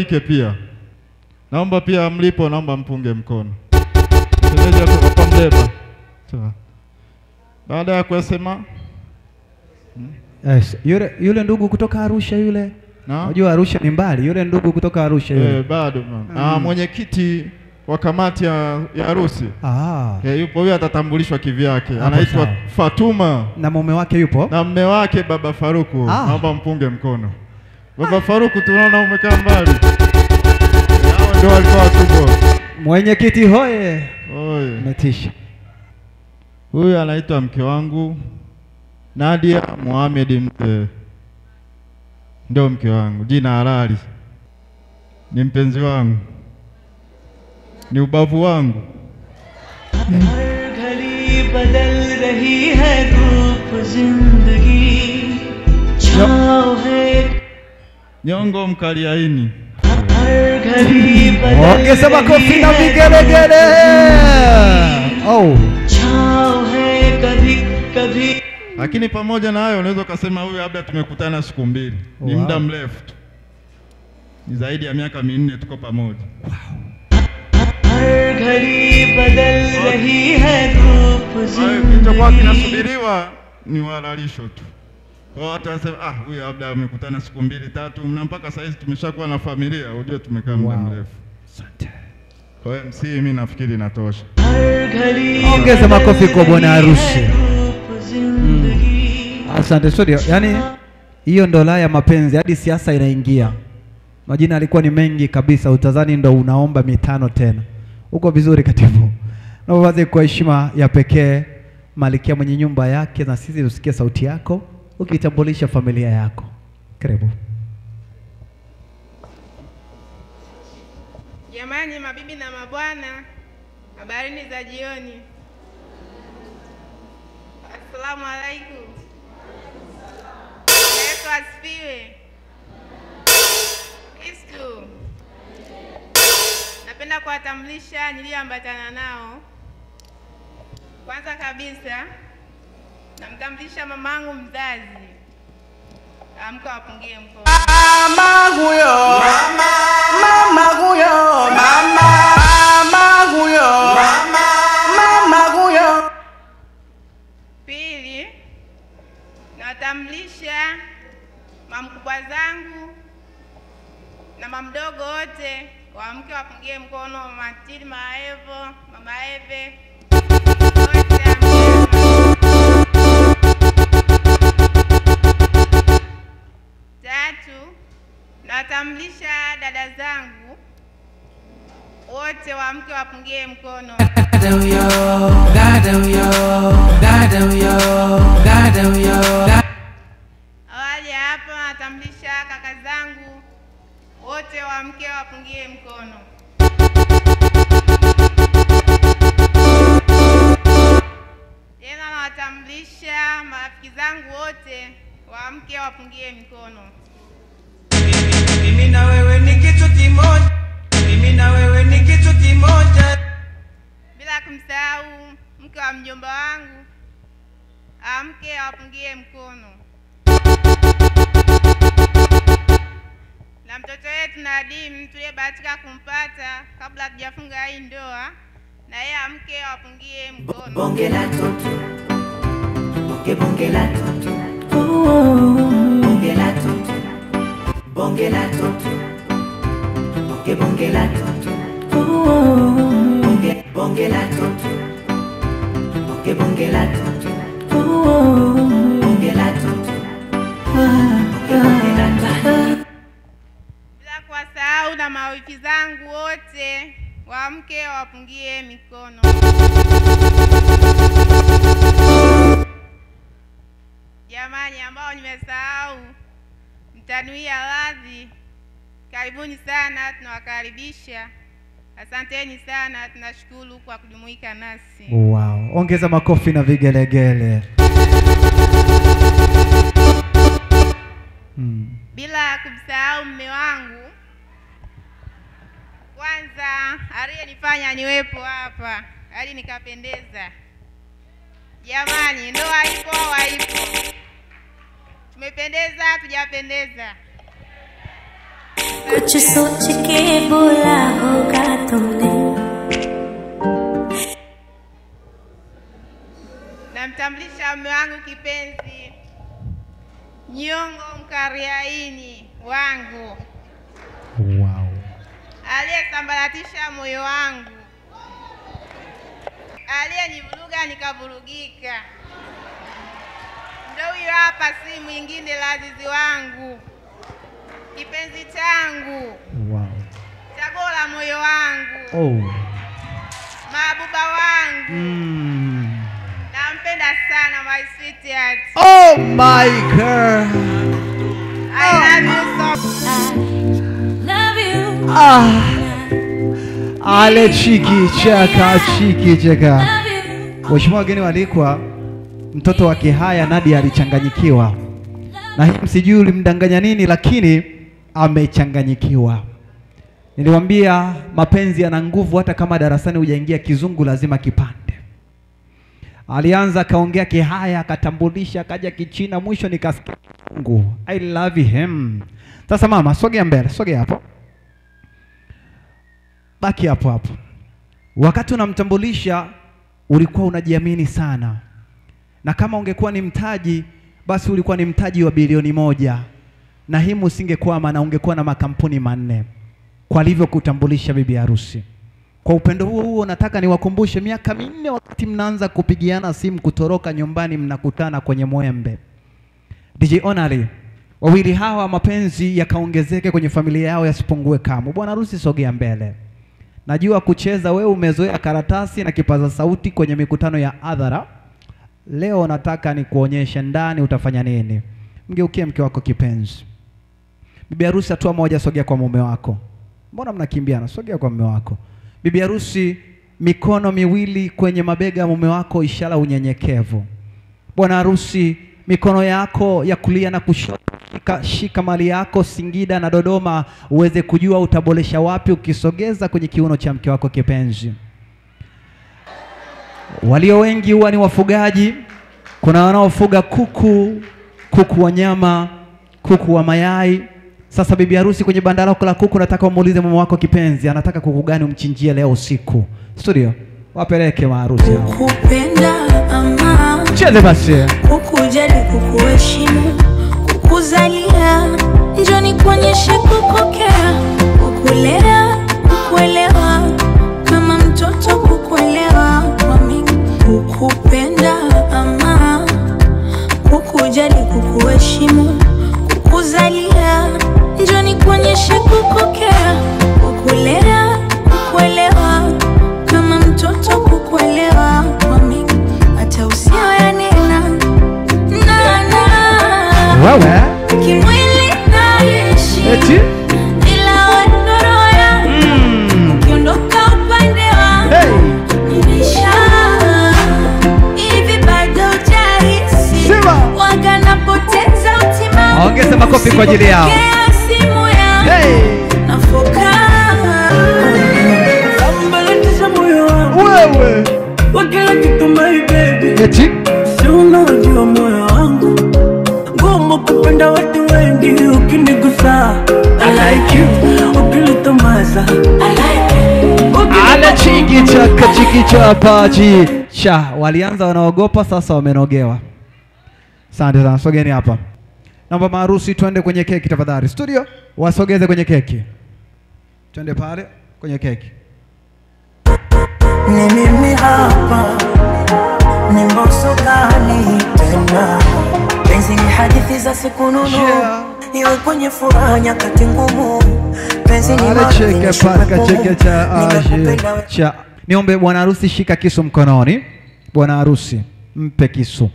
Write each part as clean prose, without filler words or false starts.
Ike pia. Naomba pia mlipo, naomba mpunge mkono. Mtendeja kwa mleba. Sawa. Baada ya kusema yes, yule ndugu kutoka Arusha yule. Unajua Arusha ni mbali, yule ndugu kutoka Arusha yule. Bado mama. Mwenyekiti wa kamati ya harusi. Yupo huyo, atatambulishwa kivyake. Anaitwa Fatuma. Na mume wake yupo? Na mume wake Baba Faruku. Naomba mpunge mkono. Baba Faruku tunaona umekaa mbali. Hao ndio walikuwa wakubwa. Mwenyekiti hoye. Hoye. Metisha. Huyu anaitwa mke wangu Nadia Mohamed Mte. Ndio mke wangu, jina halali. Ni mpenzi wangu. Ni ubavu wangu. Nyongo mkaliaini. Ongeza makofi na vigelegele. Lakini pamoja na hayo unaweza kusema huyu labda tumekutana siku mbili. Ni muda mrefu tu. Ni zaidi ya miaka 4 tuko pamoja. Kilichokuwa kinasubiriwa ni uhalalisho tu. Kwa watu wanasema huyu labda amekutana siku 2 3, na mpaka sasa hivi tumeshakuwa na familia, unajua tumekaa muda mrefu. Asante. Kwa hiyo mimi nafikiri inatosha. Ongeza makofi kwa bwana harusi. Asante studio. Yaani hiyo ndo la ya mapenzi, hadi siasa inaingia. Majina alikuwa ni mengi kabisa, utazani ndo unaomba 5 tena. Uko vizuri katibu. Na wazi kwa heshima ya pekee Malikia mwenye nyumba yake, na sisi tusikie sauti yako ukitambulisha familia yako. Karibu. Jamani, mabibi na mabwana, habarini za jioni. Assalamu alaikum. Yesu asifiwe. Kristo. Napenda kuwatambulisha niliyoambatana nao. Kwanza kabisa namtambulisha mamangu mzazi. Amka wapungie mkono. Mama huyo. Mama huyo. Mama huyo. Mama huyo. Pili, nawatambulisha mamkubwa zangu na mamdogo wote. Waamke wapungie mkono. Mama Tili Maevo, Mama Eve. Tatu, nawatambulisha dada zangu wote, waamke wapungie mkono. Awali hapa nawatambulisha kaka zangu wote, waamke wapungie mkono. Tena nawatambulisha marafiki zangu wote, waamke wapungie mkono. Mimi na wewe ni kitu kimoja. Mimi na wewe ni kitu kimoja. Bila kumsahau mke wa mjomba wangu, amke wapungie mkono. Na mtoto wetu Nadim tuliyebahatika kumpata kabla hatujafunga hii ndoa, na yeye amke wapungie mkono. Bonge la toto. Bonge la toto. Bonge la toto. Bonge la toto. Bonge la toto. Bonge la toto. Bonge la toto. Bonge la toto. Bila kuwasahau na mawifi zangu wote, waamke wapungie mikono. Jamani, ambao nimesahau mtanuia radhi, karibuni sana, tunawakaribisha. Asanteni sana, tunashukuru kwa kujumuika nasi. Wow, ongeza makofi na vigelegele. Bila kumsahau mume wangu, kwanza aliyenifanya niwepo hapa, hadi nikapendeza. Jamani, ndoa ipo au haipo? Tumependeza, tujapendeza? कुछ सोच के बोला होगा तुमने। Namtambulisha mume wangu kipenzi, Nyongo Mkariaini wangu. Wow. Aliyesambaratisha moyo wangu, aliyenivuruga nikavurugika. Ndio huyo hapa, si mwingine lazizi wangu, kipenzi changu. Wow. Chaguo la moyo wangu. Oh. Mabuba wangu. Nampenda sana, my sweetheart. Oh my girl. I love you so much. Love you. Ale chiki chaka. Waheshimiwa wageni walikwa, mtoto wa Kihaya Nadia alichanganyikiwa. Na hii msijui ulimdanganya nini, lakini amechanganyikiwa. Niliwaambia mapenzi yana nguvu, hata kama darasani hujaingia kizungu lazima kipande. Alianza akaongea Kihaya, akatambulisha, akaja Kichina, mwisho nikasikia Mungu. I love him. Sasa mama, sogea mbele, sogea hapo. Baki hapo hapo. Wakati unamtambulisha ulikuwa unajiamini sana. Na kama ungekuwa ni mtaji, basi ulikuwa ni mtaji wa bilioni 1. Na hii usingekwama na ungekuwa na makampuni 4. Kwa alivyo kutambulisha bibi harusi. Kwa upendo huo nataka niwakumbushe miaka 4 wakati mnaanza kupigiana simu kutoroka nyumbani, mnakutana kwenye Mwembe. DJ Onali, wawili hawa mapenzi yakaongezeke kwenye familia yao yasipungue kamwe. Bwana harusi sogea mbele. Najua kucheza wewe umezoea karatasi na kipaza sauti kwenye mikutano ya hadhara. Leo nataka nikuonyeshe ndani utafanya nini. Mgeukie mke wako kipenzi. Bibi harusi hatua moja, sogea kwa mume wako. Mbona mnakimbiana? Sogea kwa mume wako. Bibi harusi mikono miwili kwenye mabega ya mume wako, ishara unyenyekevu. Bwana harusi mikono yako ya kulia na kushoto shika mali yako Singida na Dodoma, uweze kujua utabolesha wapi ukisogeza kwenye kiuno cha mke wako kipenzi. Walio wengi huwa ni wafugaji. Kuna wanaofuga kuku wa nyama, kuku wa mayai. Sasa bibi harusi kwenye banda lako la kuku, nataka umuulize mume wako kipenzi anataka kuku gani umchinjie leo usiku. Studio, wapeleke maharusi hao. Kukupenda ama cheze basi. Kukujali, kukuheshimu, kukuzalia, njoni kuonyeshe kukokea, kukulea, kukuelewa, kama mtoto kukuelewa kwa mingi. Kukupenda ama kukujali, kukuheshimu, kukuzalia, njoni kuonyeshe kukokea, kukulea, kukuelewa, kama mtoto kukuelewa kwa mingi. Hata usio ya nena Wewe kimwili naishi eti ila wendoro ya ukiondoka upande wangu nimesha hivi bado hujahisi waga napoteza utimamu. ongeza makofi kwa ajili yao. Simu yangu nafoka Sambalatisha moyo wangu Wewe wakila kitu my baby. eti Si unajua moyo wangu ngumu kupenda watu wengi. Ukinigusa I like you, ukinitomasa I like you. ale chiki cha paji cha walianza wanaogopa, sasa wamenogewa. Asante sana, sogeni hapa. Naomba maharusi twende kwenye keki tafadhali. Studio wasogeze kwenye keki. Twende pale kwenye keki. Ni mimi hapa, ni mboso gani tena? Penzi ni hadithi za siku nunu, iwe kwenye furaha nyakati ngumu. Penzi ni cheke cha niombe bwana harusi, shika kisu mkononi. Bwana harusi mpe kisu,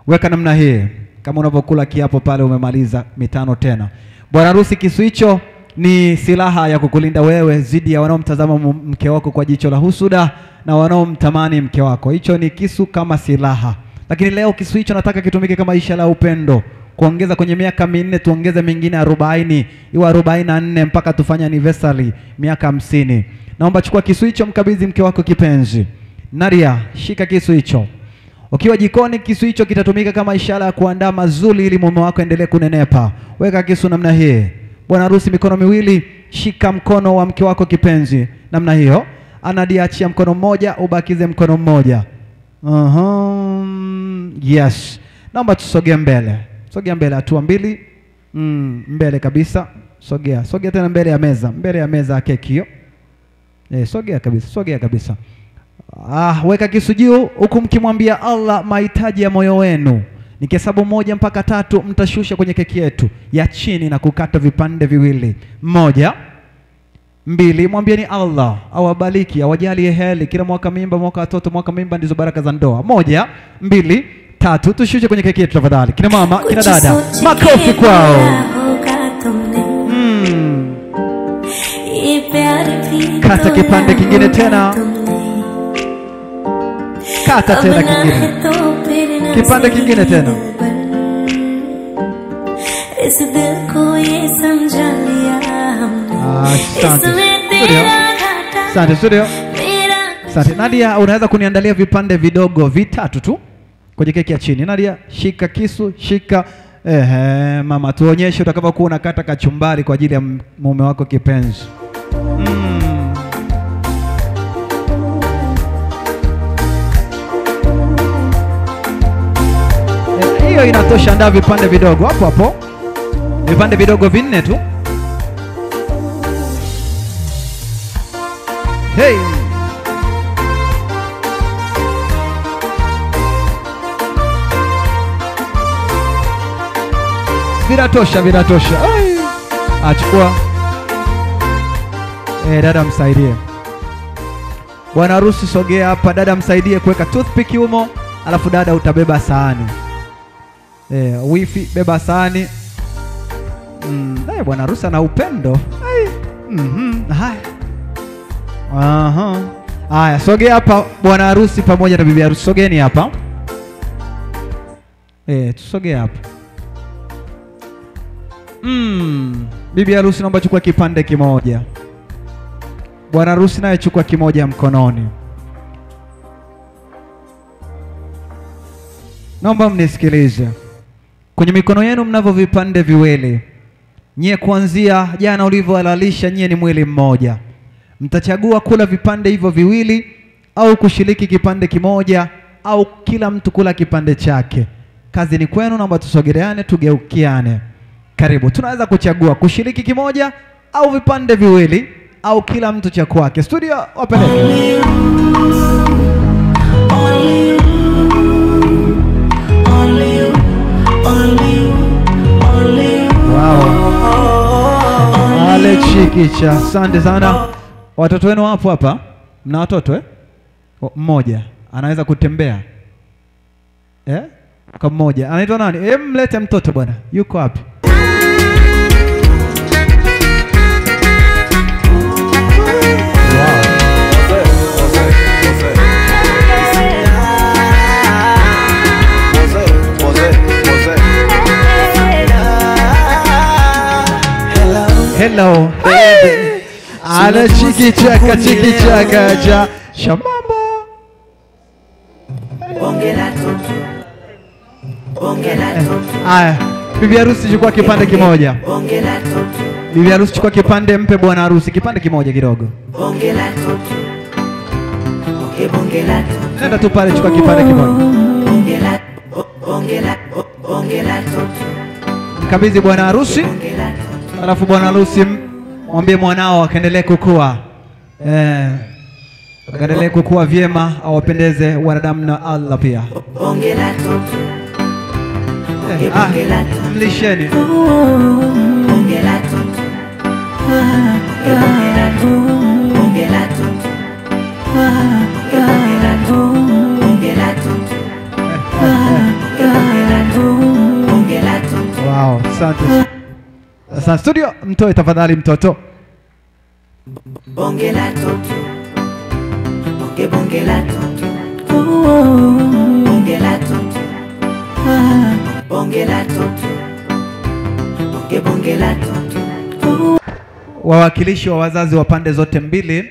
weka namna hii kama unavyokula kiapo pale umemaliza mitano tena. Bwana harusi, kisu hicho ni silaha ya kukulinda wewe dhidi ya wanaomtazama mke wako kwa jicho la husuda na wanaomtamani mke wako. Hicho ni kisu kama silaha. Lakini leo kisu hicho nataka kitumike kama ishara ya upendo. Kuongeza kwenye miaka 4 tuongeze mingine 40, iwe 44 mpaka tufanye anniversary miaka 50. Naomba chukua kisu hicho mkabidhi mke wako kipenzi. Nadia, shika kisu hicho. Ukiwa jikoni, kisu hicho kitatumika kama ishara ya kuandaa mazuri ili mume wako endelee kunenepa. Weka kisu namna hii. Bwana harusi mikono miwili shika mkono wa mke wako kipenzi namna hiyo. Nadia, achia mkono mmoja, ubakize mkono mmoja. Yes. Naomba tusogee mbele. Sogea mbele hatua mbili. Mbele kabisa. Sogea tena mbele ya meza. Mbele ya meza ya keki hiyo. Sogea kabisa. Weka kisu juu huku mkimwambia Allah mahitaji ya moyo wenu. Nikihesabu 1 mpaka 3 mtashusha kwenye keki yetu ya chini na kukata vipande viwili. 1, 2, mwambieni Allah awabariki, awajalie heri, kila mwaka mimba, mwaka watoto, mwaka mimba ndizo baraka za ndoa. 1, 2, 3, tushushe kwenye keki yetu tafadhali. Kina mama, kina dada, makofi kwao. Kata kipande kingine tena. Kata tena kingine. Kipande kingine tena. Asante studio. Asante. Nadia, unaweza kuniandalia vipande vidogo 3 tu kwenye keki ya chini. Nadia, shika kisu, shika. Mama, tuonyeshe utakavyokuwa unakata kachumbari kwa ajili ya mume wako kipenzi. Hiyo inatosha. Andaa vipande vidogo hapo. Vipande vidogo 4 tu. Hey. Vinatosha. Achukua. Dada msaidie. Bwana harusi sogea hapa, dada msaidie kuweka toothpick humo, alafu dada utabeba sahani. Wifi beba sahani. Bwana harusi ana upendo. Haya, sogea hapa bwana harusi pamoja na bibi harusi. Sogeni hapa. Tusogea hapa. Bibi harusi naomba chukua kipande kimoja. Bwana harusi naye chukua kimoja mkononi. Naomba mnisikilize. Kwenye mikono yenu mnavyo vipande viwili. Nyie kuanzia jana ulivyohalalisha, nyie ni mwili mmoja. Mtachagua kula vipande hivyo viwili au kushiriki kipande kimoja au kila mtu kula kipande chake. Kazi ni kwenu, naomba tusogeleane, tugeukiane. Karibu. Tunaweza kuchagua kushiriki kimoja au vipande viwili au kila mtu cha kwake. Studio wapeleke. Ale chikicha. Asante sana. Watoto wenu wapo hapa? Mna watoto mmoja anaweza kutembea. Kwa mmoja. Anaitwa nani? Mlete mtoto bwana. Yuko wapi? Hello. Ana chikichaka cha shamamba. Aya, bibi harusi chukua kipande kimoja. Bibi harusi chukua kipande, mpe bwana harusi kipande kimoja kidogo. Nenda tu pale, chukua kipande kimoja. Mkabidhi bwana harusi. Alafu bwana harusi mwambie mwanao akaendelee kukua. Akaendelee kukua vyema, awapendeze wanadamu na Allah pia. Mlisheni. Wow, asante. Sasa studio, mtoe tafadhali mtoto. Bongela toto. Bongela toto. Bongela toto. Bongela toto. Bongela toto. Wawakilishi wa wazazi wa pande zote mbili,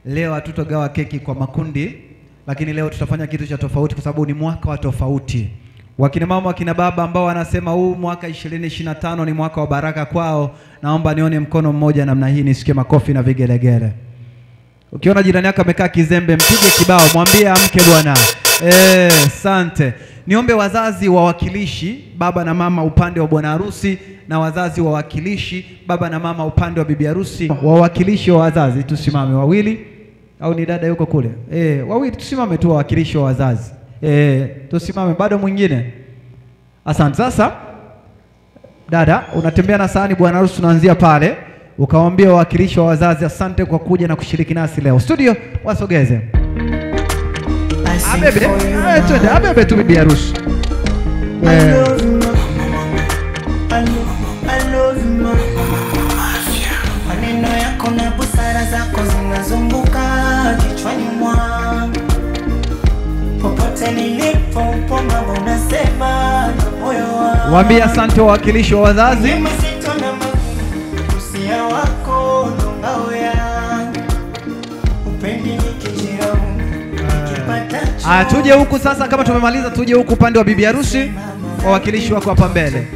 leo hatutogawa keki kwa makundi, lakini leo tutafanya kitu cha tofauti kwa sababu ni mwaka wa tofauti. Wakina mama, wakina baba ambao wanasema huu mwaka 2025 ni mwaka wa baraka kwao, naomba nione mkono mmoja namna hii nisikie makofi na vigelegele. Ukiona jirani yako amekaa kizembe, mpige kibao, mwambie amke bwana. Asante. Niombe wazazi wawakilishi baba na mama upande wa bwana harusi na wazazi wawakilishi baba na mama upande wa bibi harusi. Wawakilishi wa wazazi tusimame wawili, au ni dada yuko kule? Wawili tusimame tu, wawakilishi wa wazazi. Tusimame, bado mwingine. Asante. Sasa dada, unatembea na sahani bwana harusi, unaanzia pale ukawaambia wawakilishi wa wazazi asante kwa kuja na kushiriki nasi leo. Studio wasogeze. Abebe, twende abebe tu bibi harusi. Maneno yako na busara zako zinazunguka kichwani mwangu. Popote nilipo mambo unasema na moyo wangu. Waambie asante wawakilishi wa wazazi. Usia wako ndo ngao yangu. Upendi nikijira nikipata. Tuje huku sasa, kama tumemaliza tuje huku upande wa bibi harusi. Wawakilishi wako hapa mbele.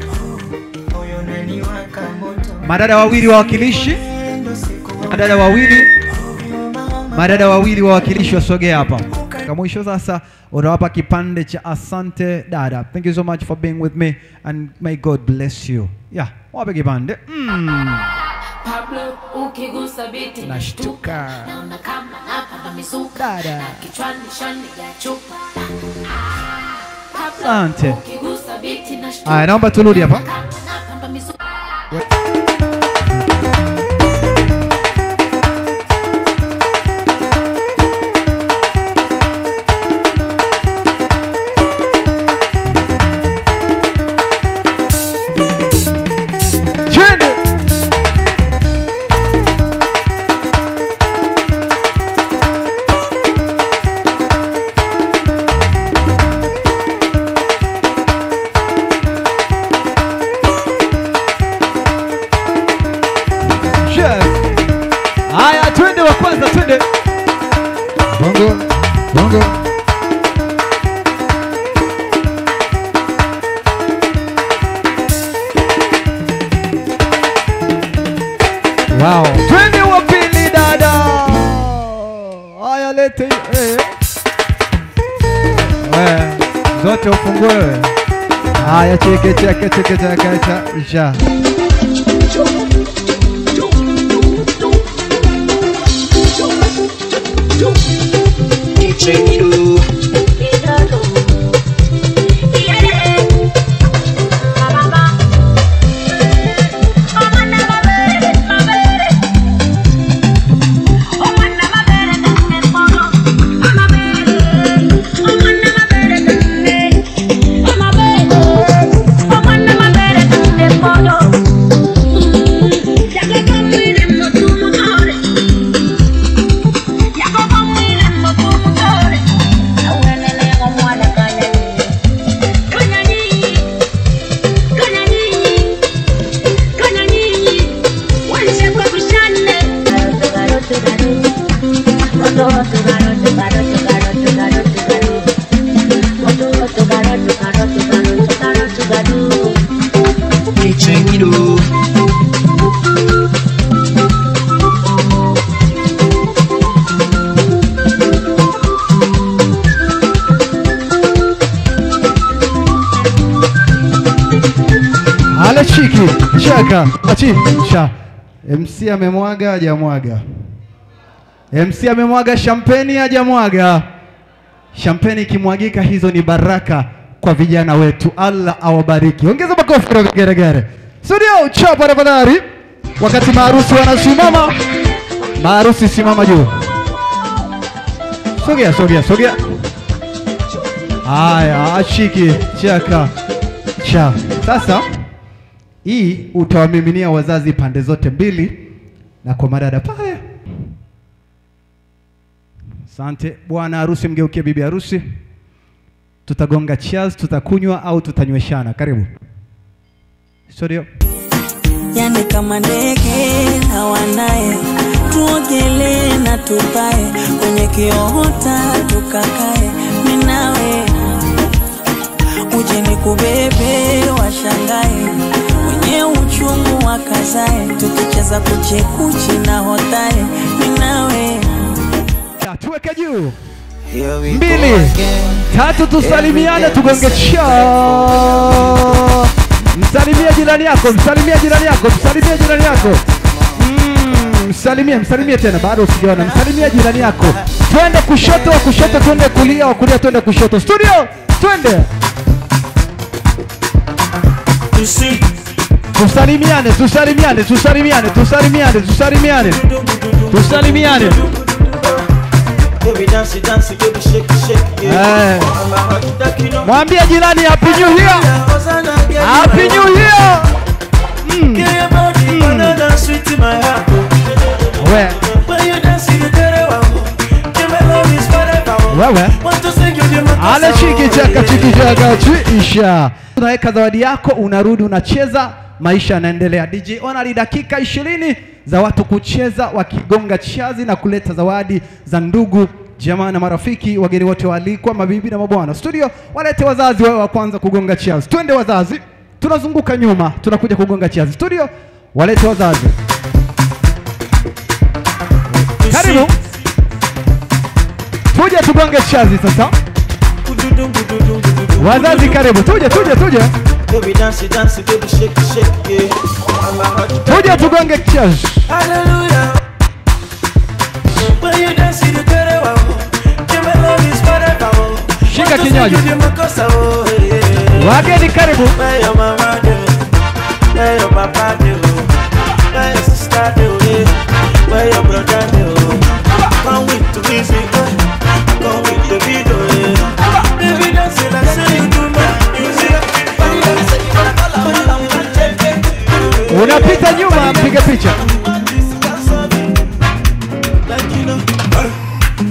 Madada wawili wawakilishi. Madada wawili wawakilishi wasogea hapa. Kwa mwisho sasa unawapa kipande cha asante dada. Thank you so much for being with me and may God bless you. Wape kipande. Pablo ukigusa biti nashtuka. Naona kama napanda mizuka. Dada. Kichwani shani ya chupa. Asante. Ukigusa biti nashtuka. Naomba turudi hapa. Napanda mizuka. Bongo. Wow. Twende wa pili dada. Haya lete. Zote ufungue. Haya cheke. Ja. Chaka, achi. MC amemwaga hajamwaga. MC amemwaga champagne hajamwaga. Champagne ikimwagika hizo ni baraka kwa vijana wetu. Allah awabariki. Ongeza makofi kwa vigeregere. Studio chapa tafadhali. Wakati maharusi wanasimama. Maharusi simama juu. Sogea. Haya, achiki, chaka. Sasa hii utawamiminia wazazi pande zote mbili na kwa madada pale. Asante. Bwana harusi mgeukie bibi harusi. Tutagonga cheers, tutakunywa au tutanyweshana. Karibu. Studio. Yani kama ndege hawanaye, tuogelee na tupae, kwenye kiota tukakae, minawe uje nikubebe washangae, wenye uchungu wakazae, tukicheza kuchekuchi na hotae, ninawe tuweke juu 2 3 tusalimiane tugonge cha. Msalimie jirani yako, msalimie jirani yako, msalimie jirani yako. Msalimie tena, bado usijaona. Msalimie jirani yako. Twende kushoto, kushoto twende kulia, kulia twende kushoto. Studio, twende. Tusalimiane, tusalimiane, tusalimiane, tusalimiane, tusalimiane. Tusalimiane. Mwambie jirani happy new year. Happy new year. Wewe ale chiki chaka isha. Unaweka zawadi yako, unarudi unacheza, maisha yanaendelea. DJ Onali dakika 20 za watu kucheza wakigonga chazi na kuleta zawadi za ndugu jamaa na marafiki, wageni wote waalikwa, mabibi na mabwana. Studio walete wazazi wao wa kwanza kugonga chazi. Twende wazazi. Tunazunguka nyuma, tunakuja kugonga chazi. Studio walete wazazi. Karibu. Tuje tugonge chazi sasa. Wazazi karibu. Tuje. Baby dance, baby shake, yeah. Tuje tugonge chazi. Hallelujah. When you dance you get it wow. Give me love is forever. Shika kinywaji. Wageni karibu. Where your mama do? Where your papa do? Where your sister do? Where your brother do? Come with the music, come with the video. Baby dance like say you do my music. Unapita nyuma, mpige picha.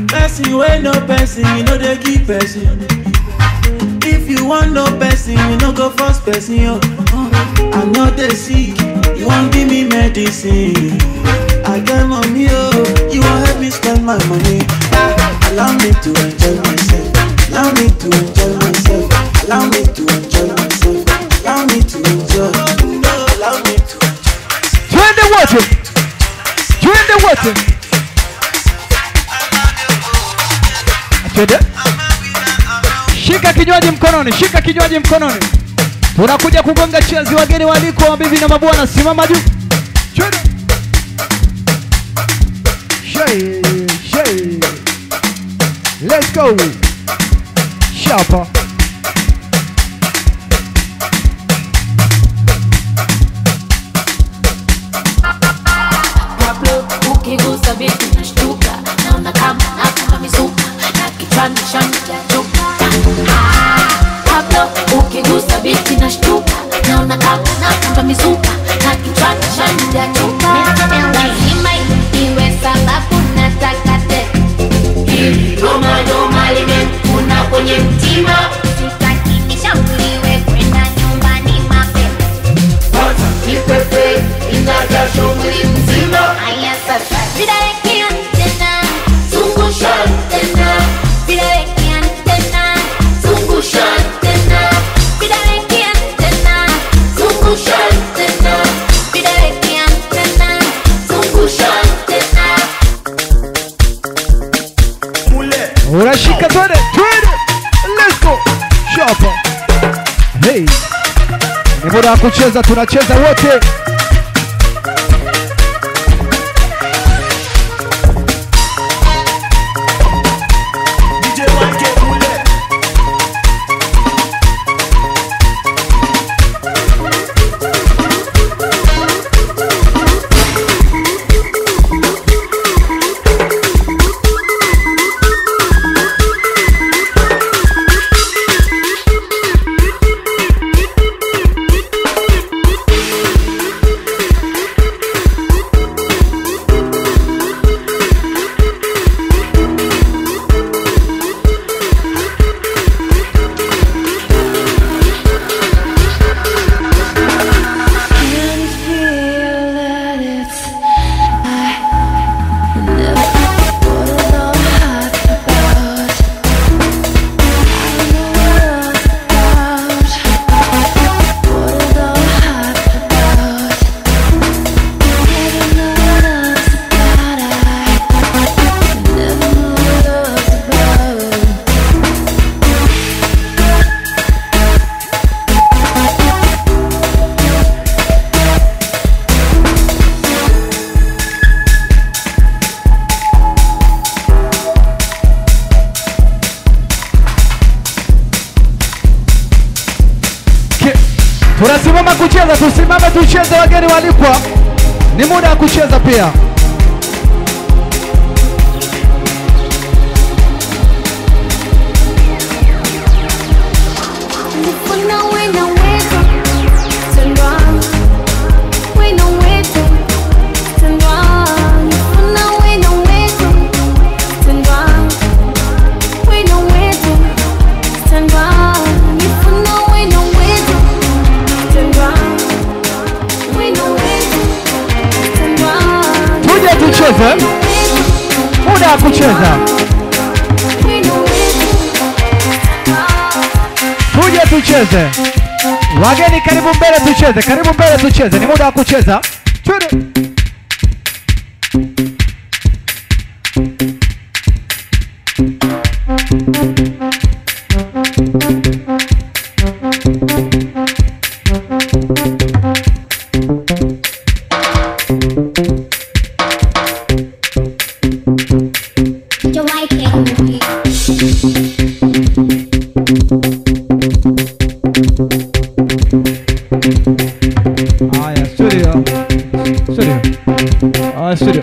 Person you ain't no person, you know they keep person. If you want no person, you know go first person, yo. I'm not the sick, you won't give me medicine. I got money, yo, you won't help me spend my money. Allow me to enjoy myself, allow me to enjoy myself, allow me to enjoy myself, allow me to enjoy, allow me to enjoy. Twende wote. Shika kinywaji mkononi, shika kinywaji mkononi. Tunakuja kugonga chazi, wageni waliko, mabibi na mabwana, simama juu. Twende. Shay. Let's go. Shapa. Ukigusa biti nashtuka, naona kama nakamba mizuka, na kichwani shanijachoka. Pablo, ukigusa biti nashtuka, naona kama nakamba mizuka, na kichwani shanijachoka. Lazima iwe sababu nataka tena. Roma limekuna kwenye mtima, sitaki nishauriwe kwenda nyumbani mapema. Nipepe inaja shughuli mzima. Aya sasa vidaweki antena, zungusha antena. Vidaweki antena, zungusha antena. Vidaweki antena, zungusha antena. Vidaweki antena, zungusha antena. Unashika twende. Let's go. Shapa. Hey. Ni muda wa kucheza, tunacheza wote. ngoma kucheza, tusimame tucheze, wageni walipwa. Ni muda wa kucheza pia. Muda wa kucheza. Tuje tucheze. Wageni karibu mbele tucheze. Karibu mbele tucheze. Ni muda wa kucheza. Twende.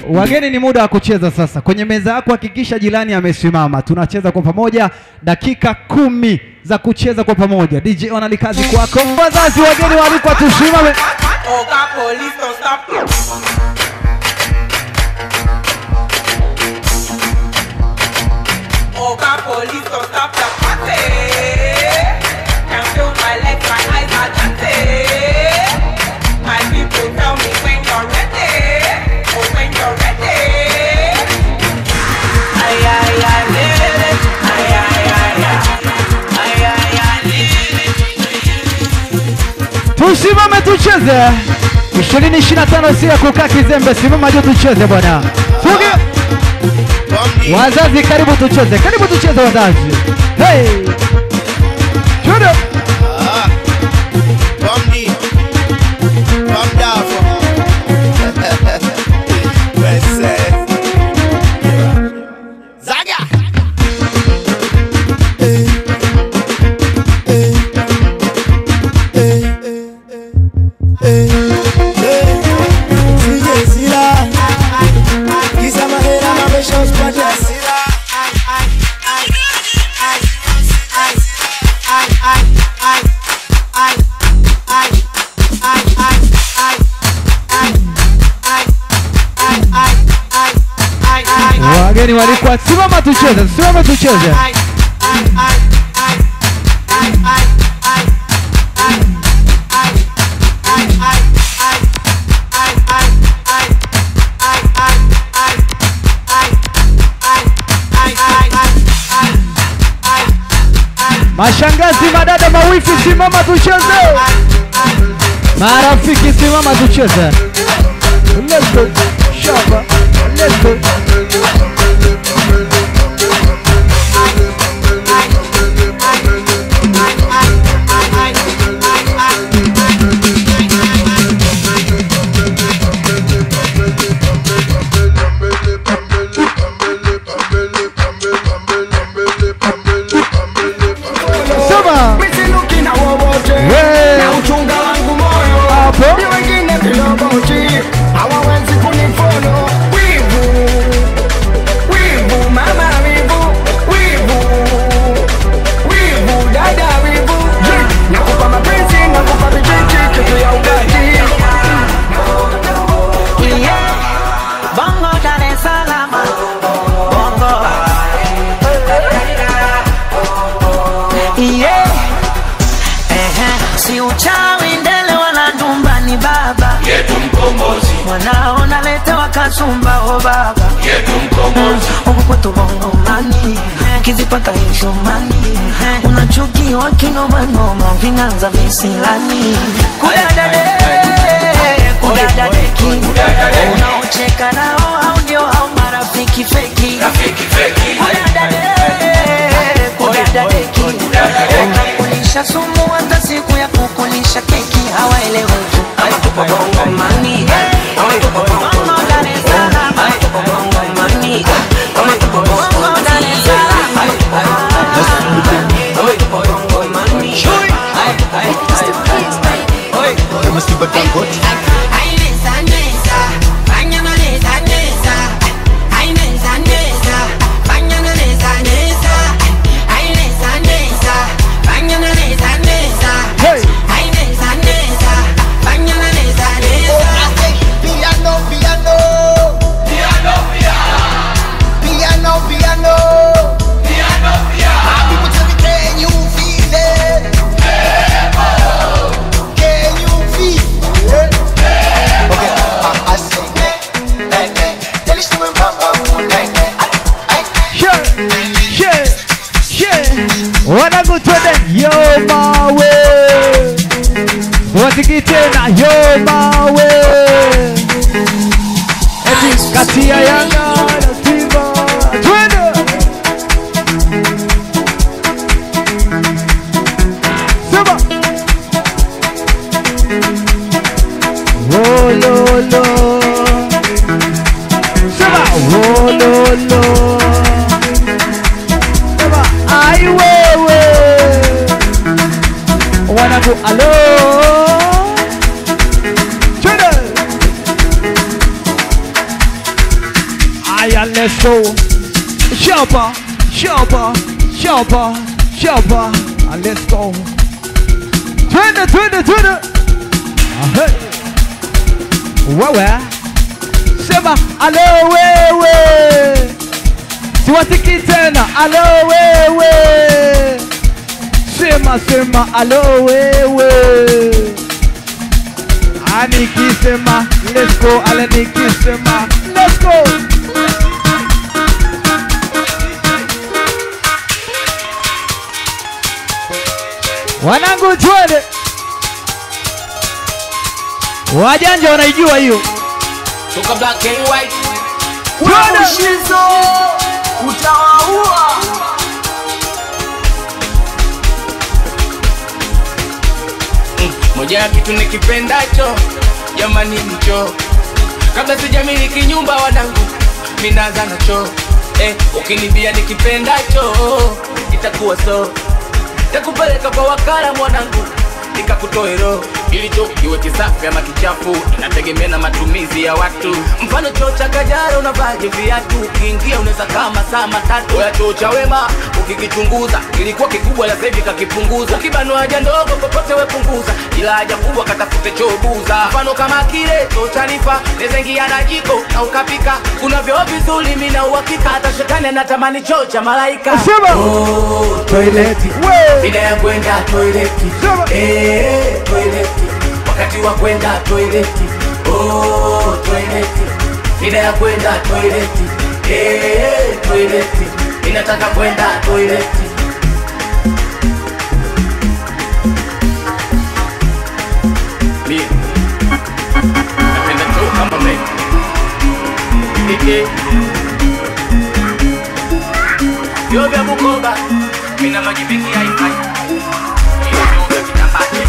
Wageni ni muda wa kucheza sasa. Kwenye meza yako hakikisha jirani amesimama. Tunacheza kwa pamoja dakika 10 za kucheza kwa pamoja. DJ Onalikazi kwako. Wazazi wageni walikuwa tusimame. Oga police don't stop. Oga police don't stop the party. Can feel my legs, my eyes are dancing. My people tell me when you're ready. Oh, when you're ready. Ay ay ay lele, ay ay ay ay ay ay lele. Tusimame tucheze. 2025 si ya kukaa kizembe, simama juu tucheze bwana. Fuge. Wazazi karibu tucheze. Karibu tucheze wazazi. Hey. Chudo. Bombi. Bomdafu. Zaga. Wageni walikuwa simama tucheze, simama tucheze. Mashangazi, madada, mawifi, simama tucheze. Marafiki, simama tucheze. Let's go, shaba, let's go. Mwanao naletewa kasumba o baba yetu mkombozi huku kwetu bongo mani kizipata hizo mani unachukiwa kinoma noma vinanza visilani kudadadeki unaocheka nao au ndio hao marafiki feki kudadadeki unakulisha sumu hata siku ya kukulisha keki hawaeleweki bongo mani lo. Sema ai wewe. Wanangu alo. Twende. Aya, let's go. Shabba, shabba, shabba, shabba. And let's go. Twende. Hey. Wewe. Sema alo wewe. Siwatiki tena alo wewe. Sema alo wewe. Anikisema let's go, alanikisema let's go. Wanangu twende. Wajanja wanaijua hiyo. Toka black and white. Twende. Shizo utawaua. Moja ya kitu nikipendacho jamani mcho. Kabla sijamiliki nyumba wanangu minaanza nacho. Ukinibia nikipendacho itakuwa so. Takupeleka kwa wakala mwanangu nikakutoe roho. Ilicho iwe kisafi ama kichafu inategemea na matumizi ya watu. Mfano choo cha Kajara unavaje viatu, ukiingia unaweza kama saa matatu. Ya choo cha Wema ukikichunguza kilikuwa kikubwa, la sasa hivi kakipunguza. Ukibanwa haja ndogo popote we punguza, ila haja kubwa katafute choo buza. Mfano kama kile choo cha Nifa naweza ingia na jiko na ukapika. Kuna vyoo vizuri mimi na uhakika, hata shetani anatamani choo cha malaika. Oh, toileti bila ya kwenda toileti. Toileti wakati wa kwenda toileti. Oh, toileti bila ya kwenda toileti. Toileti inataka kwenda toileti. Mimi napenda choo kama mimi. Vyo vya Bukoba mina maji mengi haifai. Vyo vya Kitambate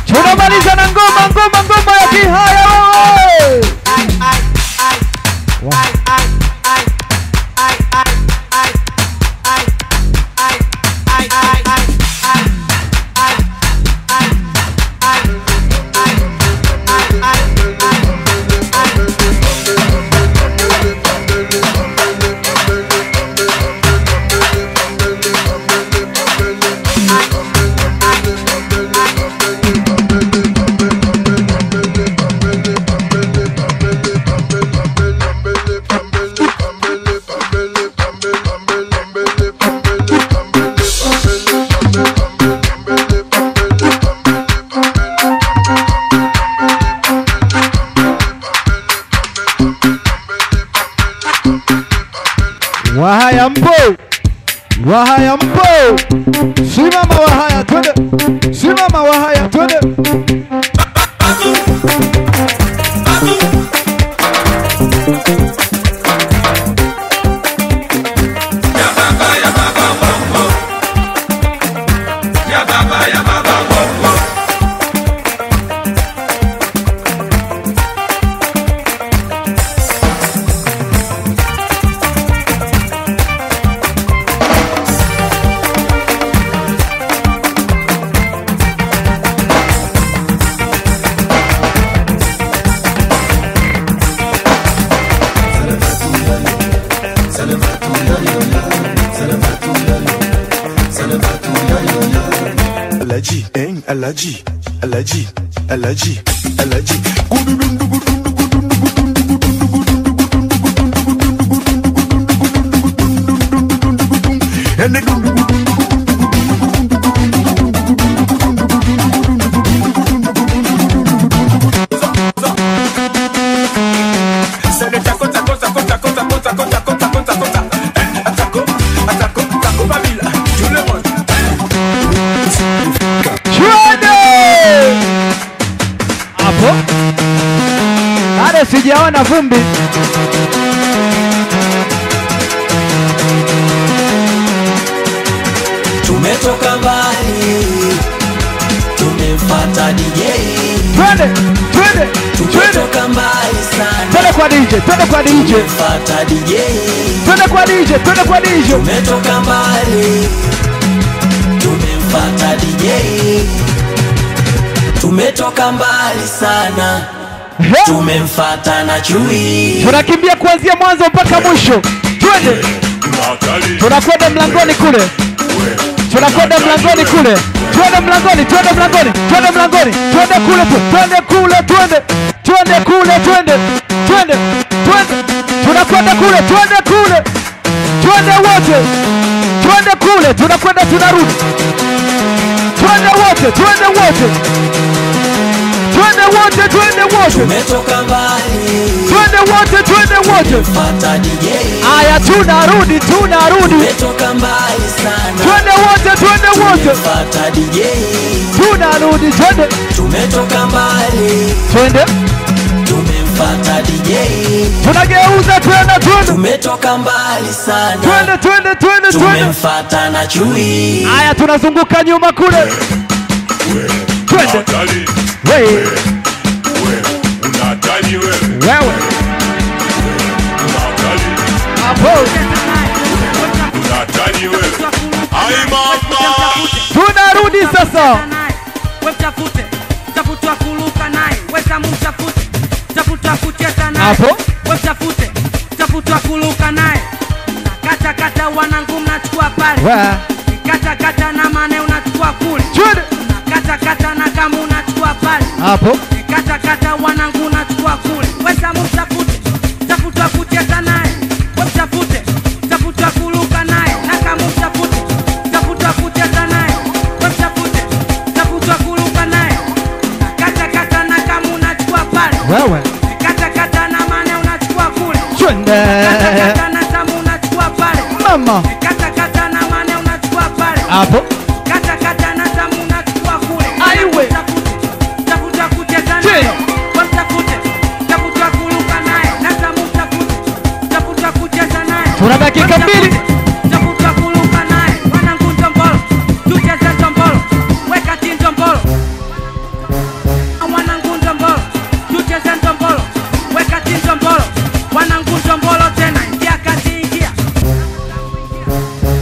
tunamaliza na ngoma ya Kihaya wewe. Wahaya mpo. Simama Wahaya twende. Simama Wahaya twende. Alaji, Alaji, Alaji, Alaji, Alaji. Sijaona vumbi. Tumetoka mbali, tumemfuata DJ. Twende. Tumetoka mbali sana. Twende kwa DJ, twende kwa DJ. Tumemfuata DJ. Twende kwa DJ, twende kwa DJ. Tumetoka mbali, tumemfuata DJ. Tumetoka mbali sana. Tumemfuata na chui. Tunakimbia kuanzia mwanzo mpaka mwisho. Twende. Tunakwenda mlangoni kule. Tunakwenda mlangoni kule. Twende mlangoni, twende mlangoni, twende mlangoni. Twende kule, twende kule, twende. Twende kule, twende. Twende. Twende. Tunakwenda kule, twende kule. Twende wote. Twende kule, tunakwenda tunarudi. Twende wote, twende wote. Twende wote, twende wote. Tumetoka mbali. Twende wote, twende wote. Tumemfuata DJ. Aya, tunarudi, tunarudi. Tumetoka mbali sana. Twende wote, twende wote. Tumemfuata DJ. Tunarudi, twende. Tumetoka mbali. Twende. Tumemfuata DJ. Tunageuza, twende, twende. Tumetoka mbali sana. Twende, twende, twende, twende. Tumemfuata na chui. Aya, tunazunguka nyuma kule. Twende. Wewe. Unatani wewe. Wewe. Hapo. Unatani wewe. Ai mama. Tunarudi sasa. Wetafute. Tafuta kuluka naye. Weta mtafute. Tafuta kucheza naye. Hapo. Wetafute. Tafuta kuluka naye. Kata kata wanangu mnachukua pale. Kata kata na mane unachukua kule. Twende. Kata kata na kama unachukua pale. Hapo. Kata kata wanangu unachukua kule. Wesa mtafute. Tafuta kucheza naye. Wetafute. Tafuta kuluka naye. Na kama mtafute. Tafuta kucheza naye. Wetafute. Tafuta kuluka naye. Kata kata na kama unachukua pale. Wewe. Kata kata na mane unachukua kule. Twende. Kata kata na tamu unachukua pale. Mama. Kata kata na mane unachukua pale. Hapo. Kata kata na tamu unachukua kule. Aiwe. Tafuta kucheza naye. Wamtafute. Tafuta kuluka naye. Na tamu utafute. Tafuta kucheza naye. Tuna dakika mbili. Tafuta kuluka naye. Wanangu ndombolo. Tucheze ndombolo. Weka ti ndombolo. Wanangu ndombolo. Tucheze ndombolo. Weka ti ndombolo. Wanangu ndombolo tena. Ingia kati ingia.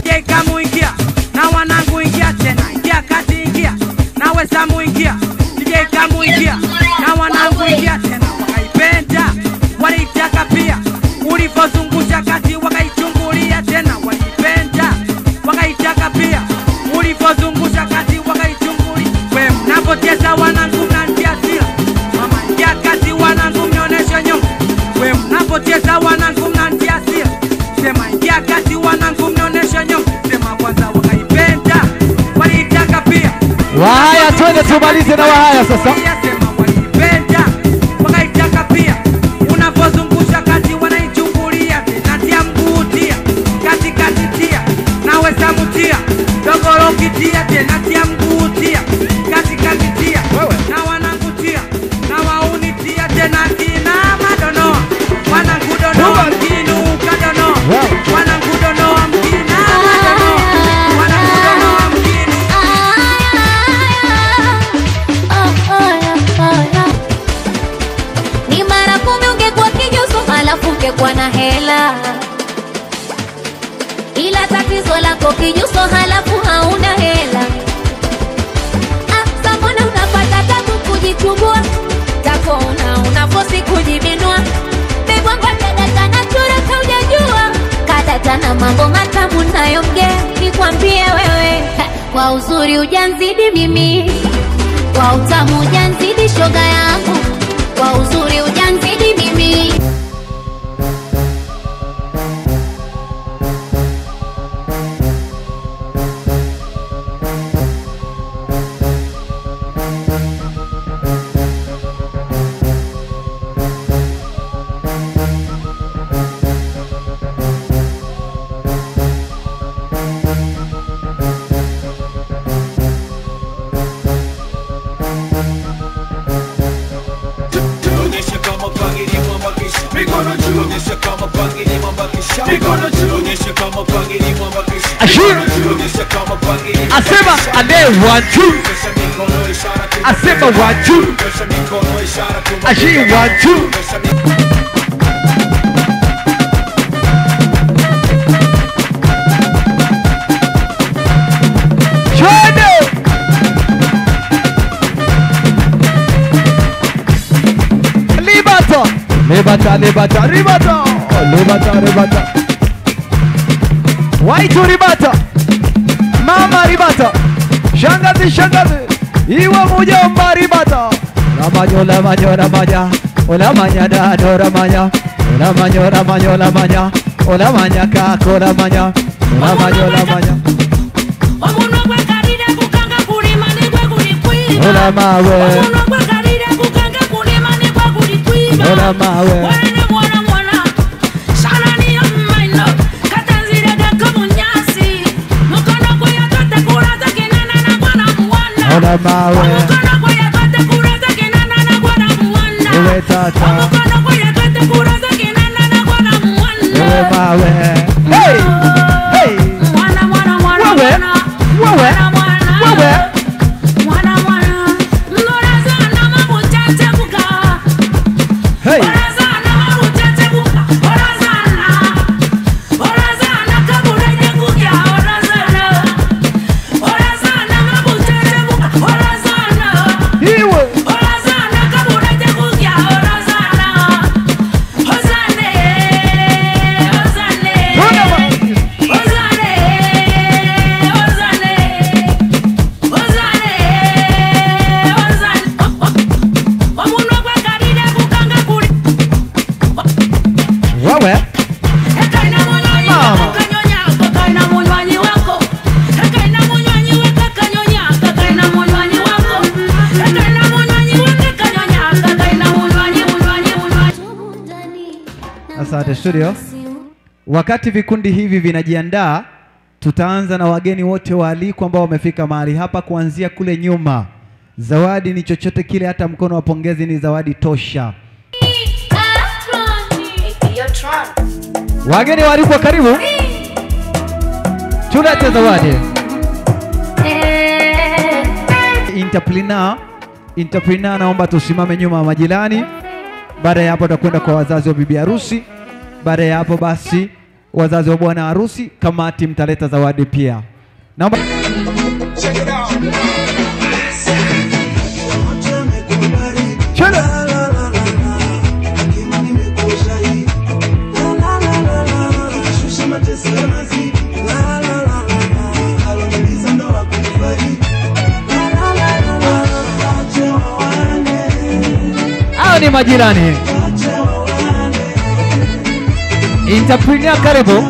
Ingia kamu ingia. Na wanangu ingia tena. Ingia kati ingia. Na wesamu ingia. Ingia kamu ingia. Na wanangu ingia tena. Wakaipenda. Walitaka pia. Ulivozungusha kati wakaichungulia tena. Walipenda. Wakaitaka pia. Ulivozungusha kati wakaichungulia. We mnapocheza wanangu mnantia sila. Mama ingia kati wanangu mnionesha nyongo. We mnapocheza wanangu mnantia sila. Sema ingia kati wanangu mnionesha nyongo. Sema kwanza wakaipenda. Walitaka pia. Wahaya, twende tumalize na wahaya sasa. Sema walipenda. Wakaitaka pia. Unapozungusha kati wanaichungulia. Natia mguu tia. Kati kati tia. Nawe samutia. Dogoro kitia tena tia mguu tia. Kati kati tia. Na wanangu tia. Na wauni tia tena kina madonoa. Wanangu donoa mkinu kadonoa. Wanangu donoa mkina madonoa. Wanangu donoa mkinu. Ni mara 10 ungekuwa kijuso halafu ungekuwa na hela, ila tatizo lako kijuso halafu hauna hela. Kwa uzuri ujanzidi mimi, kwa utamu ujanzidi shoga yangu, kwa uzuri ujanzidi mimi. Asema ane 1 2. Asema 1 2. Ashi 1 2. Ribata. Waitu ribata. Mama ribata. Shangazi. Iwa mujomba ribata. Olamanya dado ramanya. Olamanya kako olamanya. Asante studio. Wakati vikundi hivi vinajiandaa, tutaanza na wageni wote waalikwa ambao wamefika mahali hapa kuanzia kule nyuma. Zawadi ni chochote kile, hata mkono wa pongezi ni zawadi tosha. Wageni waalikwa karibu. Tulete zawadi. Interpreneur naomba tusimame nyuma ya majirani. Baada ya hapo tutakwenda kwa wazazi wa bibi harusi. Baada ya hapo basi wazazi wa bwana harusi, kamati mtaleta zawadi pia. Naomba hao ni majirani. Interpreneur karibu.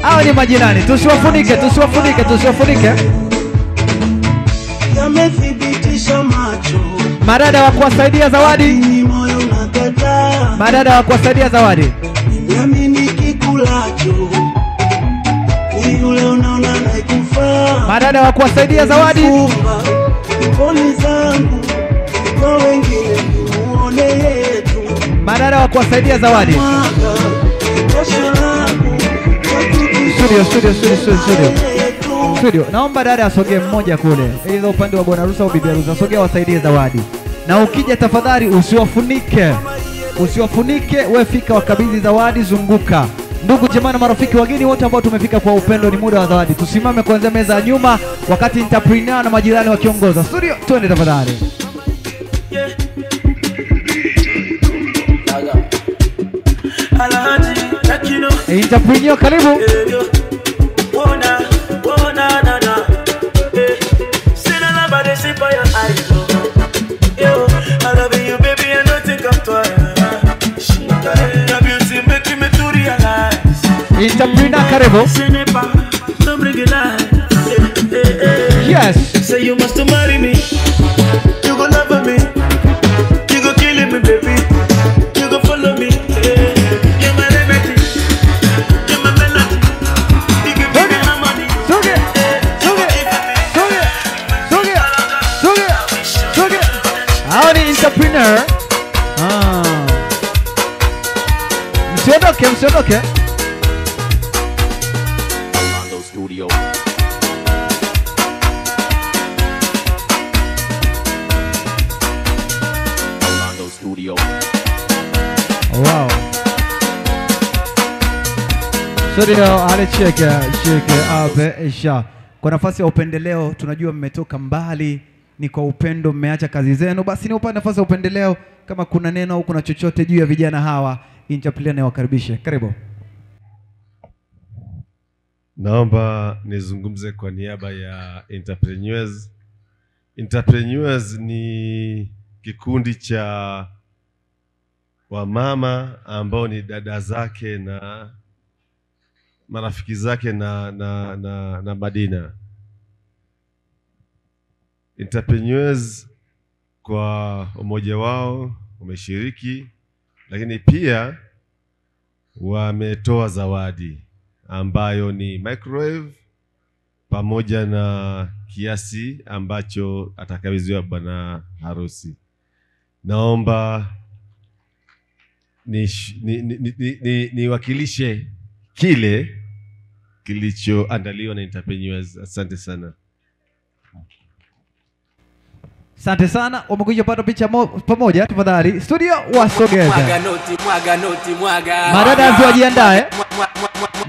Hao ni majirani, tusiwafunike. Yamethibitisha macho. Madada wa kuwasaidia zawadi. Niamini kikulacho. Ni yule unaona naikufa. Madada wa kuwasaidia zawadi. Pole zangu kwa wengine muone yetu. Madada wa kuwasaidia zawadi. Studio. Naomba dada asogee mmoja kule. Either upande wa bwana harusi au bibi harusi, asogee wasaidie zawadi. Na ukija tafadhali usiwafunike, wewe fika wakabidhi zawadi, zunguka. Ndugu jamaa na marafiki, wageni wote ambao tumefika kwa upendo, ni muda wa zawadi. Tusimame kuanzia meza ya nyuma wakati interpreneur na majirani wakiongoza. Studio, twende tafadhali. Interpreneur karibu. Karibu. Don't bring it down. Yes. Say you must marry me. You gon' love me. You gon' kill me, baby. You gon' follow me. You're my remedy. You're my melody. You give me the harmony. Suge. Hao ni entrepreneur. Msiondoke. Studio. Studio. Wow. Studio alicheke isha. Kwa nafasi ya upendeleo, tunajua mmetoka mbali, ni kwa upendo mmeacha kazi zenu, basi ni upande nafasi ya upendeleo. Kama kuna neno au kuna chochote juu ya vijana hawa, Inchaplane wakaribishe. Karibu. Naomba nizungumze kwa niaba ya Entrepreneurs. Entrepreneurs ni kikundi cha wamama ambao ni dada zake na marafiki zake na Madina. Entrepreneurs kwa umoja wao wameshiriki, lakini pia wametoa zawadi ambayo ni microwave pamoja na kiasi ambacho atakabidhiwa bwana harusi. Naomba niwakilishe kile kilichoandaliwa na Entrepreneurs. Asante sana. Asante sana. Wamekuja pata picha pamoja, tafadhali. Studio wasogeza. Mwaga noti. Madada wajiandae.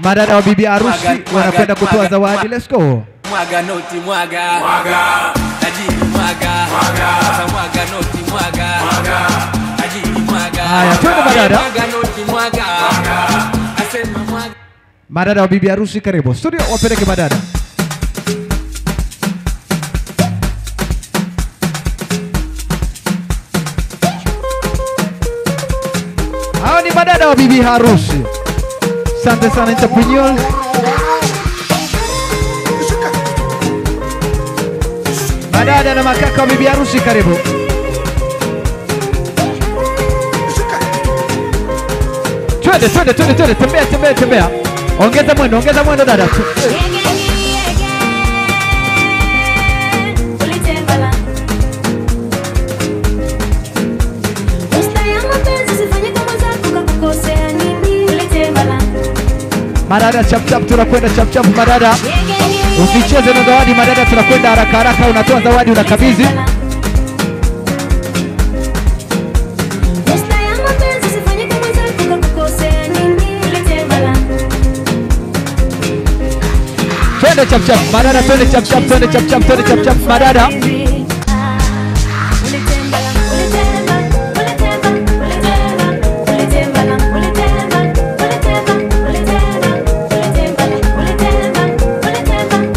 Madada wa bibi harusi wanakwenda kutoa zawadi. Let's go. Mwaga noti. Tajiri mwaga. Sasa mwaga noti. Tajiri mwaga. Haya, twende madada. Mwaga noti. Asema mwaga. Madada wa bibi harusi karibu. Studio wapeleke madada. Hao ni madada wa bibi harusi. Asante sana Entrepreneurs. Madada na makaka wa bibi harusi karibu. Twende, tembea. Ongeza mwendo dada. Madada chap tunakwenda chap madada. Usicheze na zawadi madada, tunakwenda haraka unatoa zawadi unakabidhi. Twende chap madada, twende chap madada.